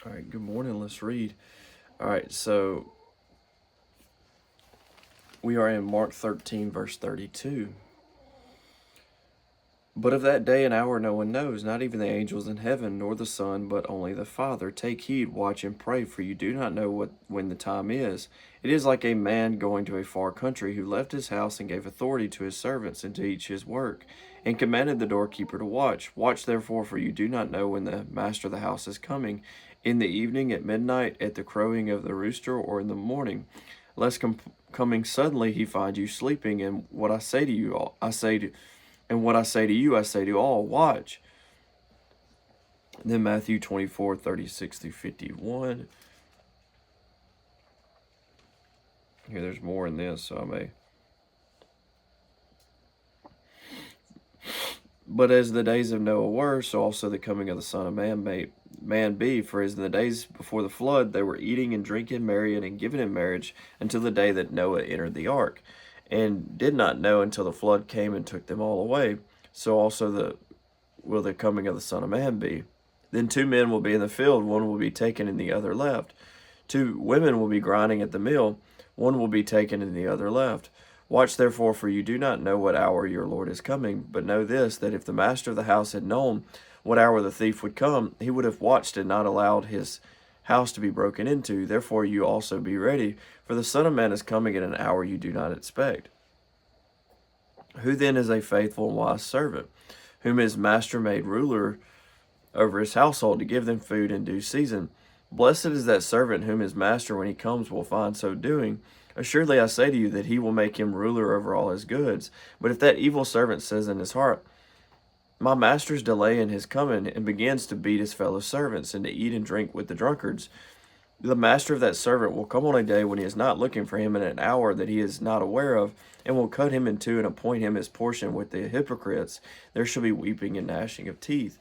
All right, good morning. Let's read. All right, so we are in Mark 13, verse 32. But of that day and hour no one knows, not even the angels in heaven, nor the Son, but only the Father. Take heed, watch, and pray, for you do not know when the time is. It is like a man going to a far country, who left his house and gave authority to his servants and to each his work, and commanded the doorkeeper to watch. Watch therefore, for you do not know when the master of the house is coming, in the evening, at midnight, at the crowing of the rooster, or in the morning, lest coming suddenly he find you sleeping. And what I say to you, I say to all, watch. Then Matthew 24, 36 through 51. Here, there's more in this, so I may. But as the days of Noah were, so also the coming of the Son of Man may be. For as in the days before the flood, they were eating and drinking, marrying and giving in marriage, until the day that Noah entered the ark, and did not know until the flood came and took them all away. So also will the coming of the Son of Man be. Then two men will be in the field, one will be taken and the other left. Two women will be grinding at the mill, one will be taken and the other left. Watch therefore, for you do not know what hour your Lord is coming. But know this, that if the master of the house had known what hour the thief would come, he would have watched and not allowed his house to be broken into. Therefore you also be ready, for the Son of Man is coming at an hour you do not expect. Who then is a faithful and wise servant, whom his master made ruler over his household, to give them food in due season? Blessed is that servant whom his master, when he comes, will find so doing. Assuredly I say to you that he will make him ruler over all his goods. But if that evil servant says in his heart, my master's delay in his coming, and begins to beat his fellow servants, and to eat and drink with the drunkards, the master of that servant will come on a day when he is not looking for him, in an hour that he is not aware of, and will cut him in two and appoint him his portion with the hypocrites. There shall be weeping and gnashing of teeth.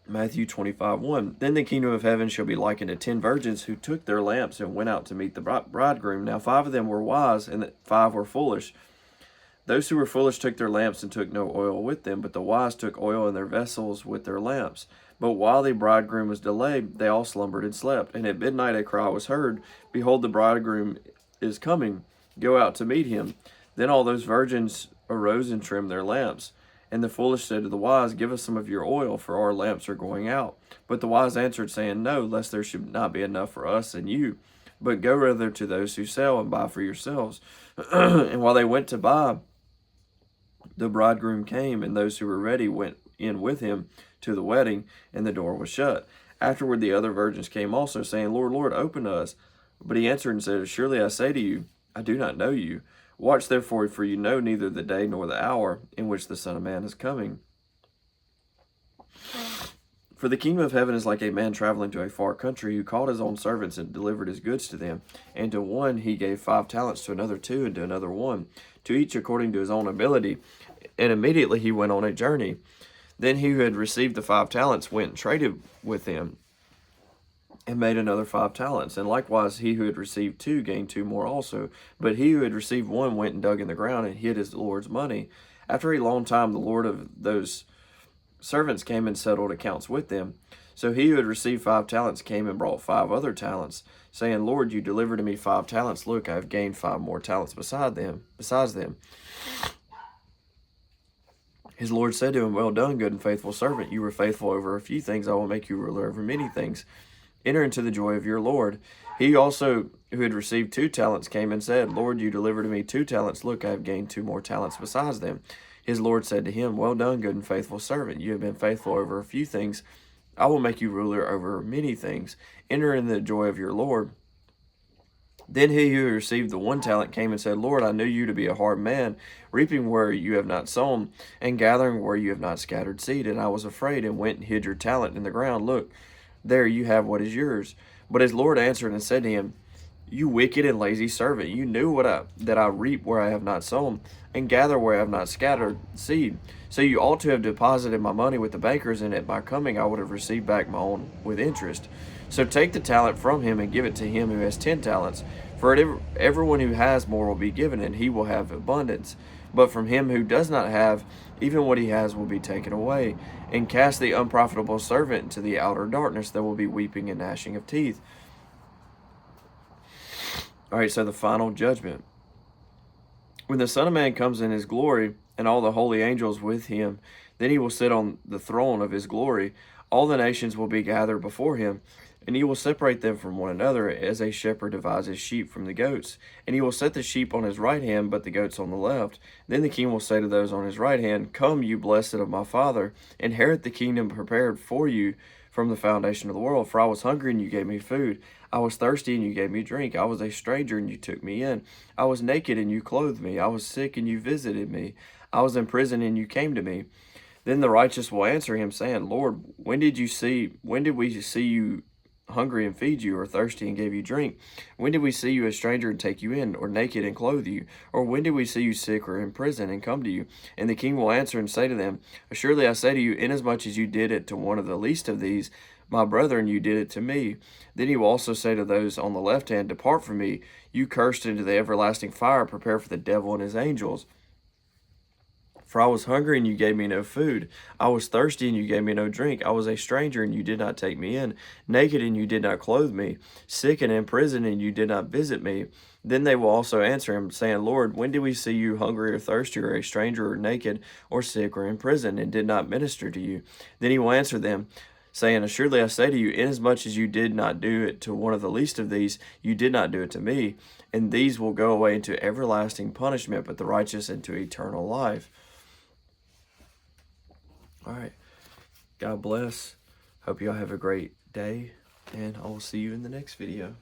Matthew 25:1. Then the kingdom of heaven shall be likened to 10 virgins who took their lamps and went out to meet the bridegroom. Now 5 of them were wise, and 5 were foolish. Those who were foolish took their lamps and took no oil with them, but the wise took oil in their vessels with their lamps. But while the bridegroom was delayed, they all slumbered and slept. And at midnight a cry was heard, behold, the bridegroom is coming, go out to meet him. Then all those virgins arose and trimmed their lamps. And the foolish said to the wise, give us some of your oil, for our lamps are going out. But the wise answered, saying, no, lest there should not be enough for us and you. But go rather to those who sell and buy for yourselves. And while they went to buy, the bridegroom came, and those who were ready went in with him to the wedding, and the door was shut. Afterward the other virgins came also, saying, Lord, Lord, open to us. But he answered and said, surely I say to you, I do not know you. Watch therefore, for you know neither the day nor the hour in which the Son of Man is coming. For the kingdom of heaven is like a man traveling to a far country, who called his own servants and delivered his goods to them. And to one he gave 5 talents, to another 2, and to another 1, to each according to his own ability. And immediately he went on a journey. Then he who had received the 5 talents went and traded with them, and made another 5 talents. And likewise he who had received 2 gained 2 more also. But he who had received 1 went and dug in the ground and hid his Lord's money. After a long time the Lord of those servants came and settled accounts with them. So he who had received 5 talents came and brought 5 other talents, saying, Lord, you delivered to me 5 talents. Look, I have gained 5 more talents besides them. His Lord said to him, well done, good and faithful servant. You were faithful over a few things. I will make you ruler over many things. Enter into the joy of your Lord. He also, who had received 2 talents, came and said, Lord, you delivered to me 2 talents. Look, I have gained 2 more talents besides them. His Lord said to him, well done, good and faithful servant. You have been faithful over a few things. I will make you ruler over many things. Enter in the joy of your Lord. Then he who received the 1 talent came and said, Lord, I knew you to be a hard man, reaping where you have not sown, and gathering where you have not scattered seed. And I was afraid, and went and hid your talent in the ground. Look, there you have what is yours. But his Lord answered and said to him, you wicked and lazy servant, you knew that I reap where I have not sown, and gather where I have not scattered seed. So you ought to have deposited my money with the bankers, and at my coming I would have received back my own with interest. So take the talent from him and give it to him who has 10 talents. For everyone who has more will be given, and he will have abundance. But from him who does not have, even what he has will be taken away. And cast the unprofitable servant into the outer darkness. There will be weeping and gnashing of teeth. All right, so the final judgment. When the Son of Man comes in his glory, and all the holy angels with him, then he will sit on the throne of his glory. All the nations will be gathered before him, and he will separate them from one another, as a shepherd divides his sheep from the goats. And he will set the sheep on his right hand, but the goats on the left. Then the king will say to those on his right hand, Come, you blessed of my Father, inherit the kingdom prepared for you from the foundation of the world. For I was hungry, and you gave me food. I was thirsty, and you gave me drink. I was a stranger, and you took me in. I was naked, and you clothed me. I was sick, and you visited me. I was in prison, and you came to me. Then the righteous will answer him, saying, Lord, when did we see you hungry and feed you, or thirsty and gave you drink? When did we see you a stranger and take you in, or naked and clothe you? Or when did we see you sick or in prison and come to you? And the king will answer and say to them, Surely I say to you, inasmuch as you did it to one of the least of these, my brethren, you did it to me. Then he will also say to those on the left hand, Depart from me, you cursed, into the everlasting fire, prepared for the devil and his angels. For I was hungry, and you gave me no food. I was thirsty, and you gave me no drink. I was a stranger, and you did not take me in. Naked, and you did not clothe me. Sick and in prison, and you did not visit me. Then they will also answer him, saying, Lord, when did we see you hungry or thirsty, or a stranger, or naked, or sick, or in prison, and did not minister to you? Then he will answer them, saying, Assuredly I say to you, inasmuch as you did not do it to one of the least of these, you did not do it to me. And these will go away into everlasting punishment, but the righteous into eternal life. All right. God bless. Hope y'all have a great day, and I will see you in the next video.